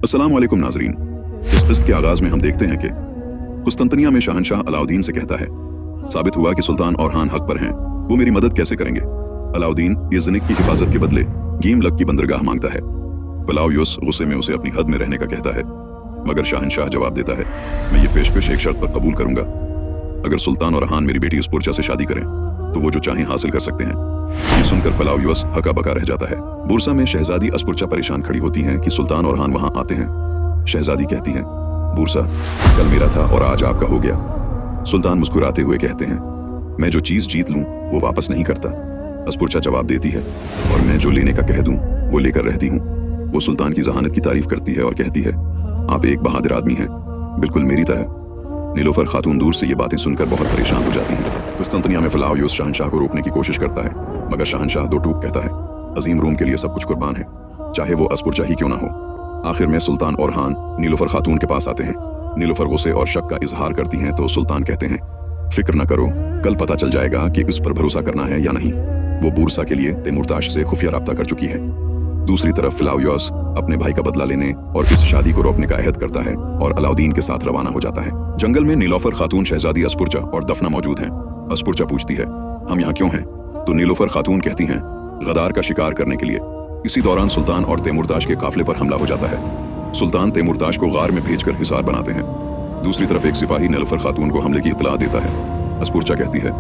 अस्सलाम वालेकुम नाजरीन। इस किस्त के आगाज में हम देखते हैं कि कुस्तंतनिया में शहनशाह अलाउद्दीन से कहता है, साबित हुआ कि सुल्तान औरहान हक पर हैं, वो मेरी मदद कैसे करेंगे। अलाउद्दीन यज़निक की हिफाजत के बदले गीम लक की बंदरगाह मांगता है। फलाउयुस गुस्से में उसे अपनी हद में रहने का कहता है, मगर शहनशाह जवाब देता है, मैं ये पेशकश एक शर्त पर कबूल करूंगा। अगर सुल्तान औरहान मेरी बेटी उसपुरचा से शादी करें तो वो जो चाहें हासिल कर सकते हैं। ये सुनकर फलाउयुस हका बका रह जाता है। बुरसा में शहजादी अस्पुरचा परेशान खड़ी होती हैं कि सुल्तान औरहान वहां आते हैं। शहजादी कहती हैं, बुरसा कल मेरा था और आज आपका हो गया। सुल्तान मुस्कुराते हुए कहते हैं, मैं जो चीज जीत लूं वो वापस नहीं करता। अस्पुरचा जवाब देती है, और मैं जो लेने का कह दूं वो लेकर रहती हूँ। वो सुल्तान की जहानत की तारीफ करती है और कहती है, आप एक बहादुर आदमी हैं, बिल्कुल मेरी तरह। नीलोफर खातून दूर से ये बातें सुनकर बहुत परेशान हो जाती हैं। कुस्तंतनिया में फलाउयुस शहनशाह को रोकने की कोशिश करता है, मगर शहनशाह दो टूक कहता है, अजीम रूम के लिए सब कुछ कुर्बान है, चाहे वो अस्पुरचा ही क्यों ना हो। आखिर में सुल्तान औरहान नीलोफर खातून के पास आते हैं। नीलोफर गुस्से और शक का इजहार करती हैं तो सुल्तान कहते हैं, फिक्र न करो, कल पता चल जाएगा कि इस पर भरोसा करना है या नहीं। वो बुरसा के लिए तैमूरताश से खुफिया राब्ता कर चुकी है। दूसरी तरफ फलाउयुस अपने भाई का बदला लेने और इस शादी को रोकने का अहद करता है और अलाउद्दीन के साथ रवाना हो जाता है। जंगल में नीलोफर खातून, शहजादी अस्पुरचा और दफना मौजूद हैं। अस्पुरचा पूछती है, हम यहाँ क्यों हैं? तो नीलोफर खातून कहती हैं, गदार का शिकार करने के लिए। इसी दौरान सुल्तान और तैमूरताश के काफिले पर हमला हो जाता है। सुल्तान तैमूरताश को गार में भेजकर हिसार बनाते हैं। दूसरी तरफ एक सिपाही नीलोफर खातून को हमले की इत्तला देता है। अस्पुरचा कहती है,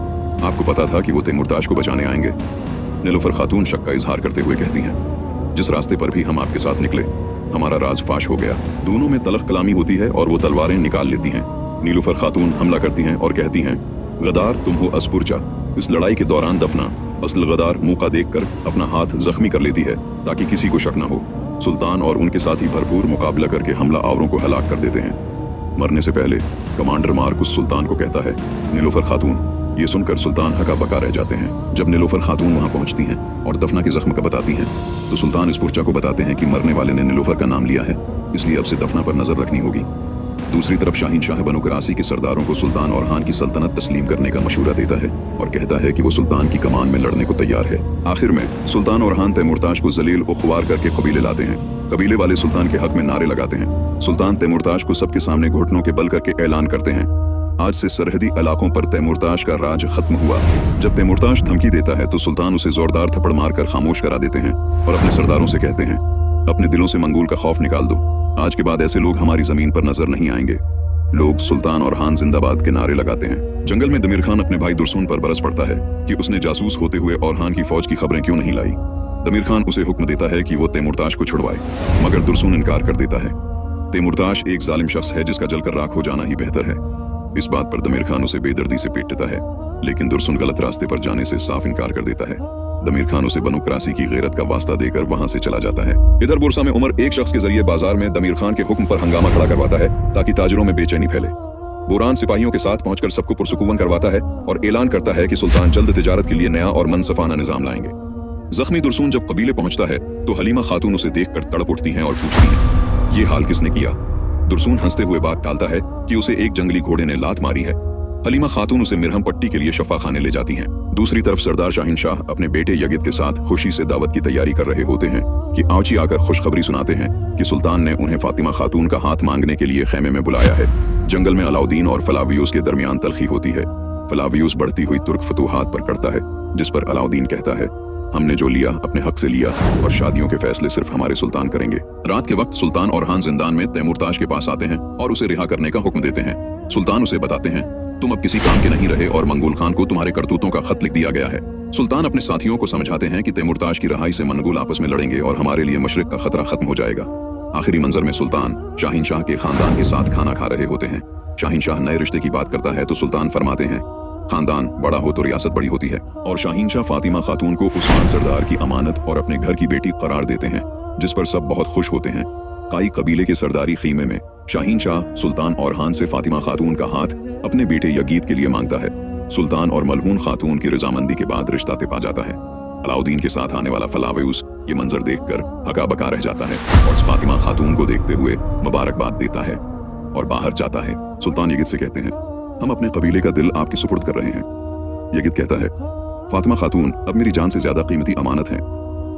आपको पता था कि वो तैमूरताश को बचाने आएंगे? नीलोफर खातून शक का इजहार करते हुए कहती हैं, जिस रास्ते पर भी हम आपके साथ निकले हमारा राज फाश हो गया। दोनों में तलख कलामी होती है और वो तलवारें निकाल लेती हैं। नीलोफर खातून हमला करती हैं और कहती हैं, गदार तुम हो अस्पुरचा। इस लड़ाई के दौरान दफना असल गदार मौका देखकर अपना हाथ जख्मी कर लेती है ताकि किसी को शक न हो। सुल्तान और उनके साथी भरपूर मुकाबला करके हमला आवरों को हलाक कर देते हैं। मरने से पहले कमांडर मार्कुस सुल्तान को कहता है, नीलोफर खातून। ये सुनकर सुल्तान हका बका रह जाते हैं। जब नीलोफर खातून वहां पहुंचती हैं और दफना के जख्म का बताती हैं तो सुल्तान अस्पुरचा को बताते हैं कि मरने वाले ने नीलोफर का नाम लिया है, इसलिए अब से दफना पर नजर रखनी होगी। दूसरी तरफ शाहीन शाह बनु करासी के सरदारों को सुल्तान औरहान की सल्तनत तस्लीम करने का मशूरा देता है और कहता है कि वो सुल्तान की कमान में लड़ने को तैयार है। आखिर में सुल्तान औरहान तैमूरताश को जलील और खुवार करके कबीले लाते हैं। कबीले वाले सुल्तान के हक में नारे लगाते हैं। सुल्तान तैमूरताश को सबके सामने घुटनों के बल करके ऐलान करते हैं, आज से सरहदी इलाकों पर तैमूरताश का राज खत्म हुआ। जब तैमूरताश धमकी देता है तो सुल्तान उसे जोरदार थप्पड़ मारकर खामोश करा देते हैं और अपने सरदारों से कहते हैं, अपने दिलों से मंगूल का खौफ निकाल दो, आज के बाद ऐसे लोग हमारी जमीन पर नजर नहीं आएंगे। लोग सुल्तान औरहान जिंदाबाद के नारे लगाते हैं। जंगल में दमीर खान अपने भाई दुरसून पर बरस पड़ता है कि उसने जासूस होते हुए औरहान की फौज की खबरें क्यों नहीं लाई। दमीर खान उसे हुक्म देता है कि वो तैमूरताश को छुड़वाए, मगर दुरसून इनकार कर देता है। तैमूरताश एक जालिम शख्स है जिसका जलकर राख हो जाना ही बेहतर है। इस बात पर दमीर खान उसे बेदर्दी से पीटता है, लेकिन दुरसुन गलत रास्ते पर जाने से साफ इनकार कर देता है। दमीर खान उसे बनु करासी की गैरत का वास्ता देकर वहां से चला जाता है। इधर बुरसा में उमर एक शख्स के जरिए बाजार में दमीर खान के हुक्म पर हंगामा खड़ा करवाता है ताकि ताजरों में बेचैनी फैले। बुरान सिपाहियों के साथ पहुंचकर सबको पुरसुकून करवाता है और ऐलान करता है कि सुल्तान जल्द तिजारत के लिए नया और मनसफाना निजाम लाएंगे। जख्मी दुरसून जब कबीले पहुंचता है तो हलीमा खातून उसे देखकर तड़प उठती हैं और पूछती हैं, ये हाल किसने किया? दुरसून हंसते हुए बात टालता है कि उसे एक जंगली घोड़े ने लात मारी है। हलीमा खातून उसे मिरहम पट्टी के लिए शफा खाने ले जाती हैं। दूसरी तरफ सरदार शाहीन शाह अपने बेटे यगिद के साथ खुशी से दावत की तैयारी कर रहे होते हैं कि आउची आकर खुशखबरी सुनाते हैं कि सुल्तान ने उन्हें फातिमा खातून का हाथ मांगने के लिए खेमे में बुलाया है। जंगल में अलाउद्दीन और फलावियुस के दरमियान तलखी होती है। फलावियुस बढ़ती हुई तुर्क फतूहात पर करता है, जिस पर अलाउद्दीन कहता है, हमने जो लिया अपने हक से लिया और शादियों के फैसले सिर्फ हमारे सुल्तान करेंगे। रात के वक्त सुल्तान औरहान जिंदान में तैमूरताश के पास आते हैं और उसे रिहा करने का हुक्म देते हैं। सुल्तान उसे बताते हैं, तुम अब किसी काम के नहीं रहे और मंगोल खान को तुम्हारे करतूतों का खत लिख दिया गया है। सुल्तान अपने साथियों को समझाते हैं कि तैमूरताश की रहाई से मंगोल आपस में लड़ेंगे और हमारे लिए मशरिक का खतरा खत्म हो जाएगा। आखिरी मंजर में सुल्तान शाहीन शाह के खानदान के साथ खाना खा रहे होते हैं। शाहीन शाह नए रिश्ते की बात करता है तो सुल्तान फरमाते हैं, खानदान बड़ा हो तो रियासत बड़ी होती है। और शाहीन शाह फातिमा खातून को उस्मान सरदार की अमानत और अपने घर की बेटी करार देते हैं, जिस पर सब बहुत खुश होते हैं। काई कबीले के सरदारी खीमे में शाहीन शाह सुल्तान औरहान से फातिमा खातून का हाथ अपने बेटे यगीद के लिए मांगता है। सुल्तान और मलहून खातून की रजामंदी के बाद रिश्ता तय पा जाता है। अलाउद्दीन के साथ आने वाला फलावियुस ये मंजर देखकर हका बका रह जाता है और फातिमा खातून को देखते हुए मुबारकबाद देता है और बाहर जाता है। सुल्तान यगीद से कहते हैं, हम अपने कबीले का दिल आपकी सुपुर्द कर रहे हैं। यगीद कहता है, फातिमा खातून अब मेरी जान से ज्यादा कीमती अमानत है।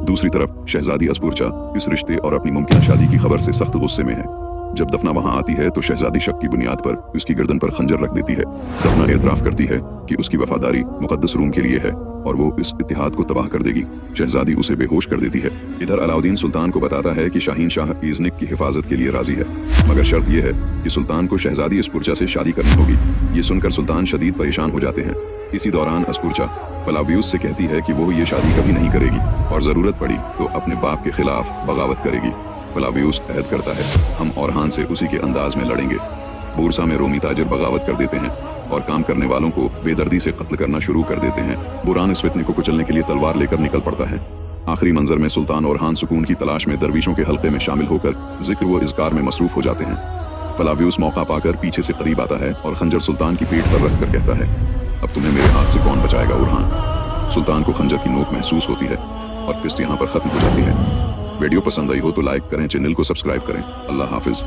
दूसरी तरफ शहजादी अस्पुरचा इस रिश्ते और अपनी मुमकिन शादी की खबर से सख्त गुस्से में है। जब दफना वहां आती है तो शहजादी शक की बुनियाद पर उसकी गर्दन पर खंजर रख देती है। दफना एतराफ करती है कि उसकी वफादारी मुकद्दस रूम के लिए है और वो इस इत्तेहाद को तबाह कर देगी। शहजादी उसे बेहोश कर देती है। इधर अलाउद्दीन सुल्तान को बताता है कि शाहीन शाह ईज़निक की हिफाजत के लिए राजी है, मगर शर्त यह है कि सुल्तान को शहजादी अस्पुरचा से शादी करनी होगी। ये सुनकर सुल्तान शदीद परेशान हो जाते हैं। इसी दौरान अस्पुरचा फलावियुस से कहती है कि वो ये शादी कभी नहीं करेगी और ज़रूरत पड़ी तो अपने बाप के खिलाफ बगावत करेगी। फलावियुस अहद करता है, हम औरहान से उसी के अंदाज में लड़ेंगे। बूरसा में रोमी ताजिर बगावत कर देते हैं और काम करने वालों को बेदर्दी से कत्ल करना शुरू कर देते हैं। बुरान इस फितने को कुचलने के लिए तलवार लेकर निकल पड़ता है। आखिरी मंजर में सुल्तान औरहान सुकून की तलाश में दरवीशों के हल्के में शामिल होकर जिक्र व इज़कार में मसरूफ हो जाते हैं। फलावियुस मौका पाकर पीछे से करीब आता है और खंजर सुल्तान की पीठ पर रखकर कहता है, अब तुम्हें मेरे हाथ से कौन बचाएगा औरहान। सुल्तान को खंजर की नोक महसूस होती है और किस्त यहाँ पर खत्म हो जाती है। वीडियो पसंद आई हो तो लाइक करें, चैनल को सब्सक्राइब करें। अल्लाह हाफिज।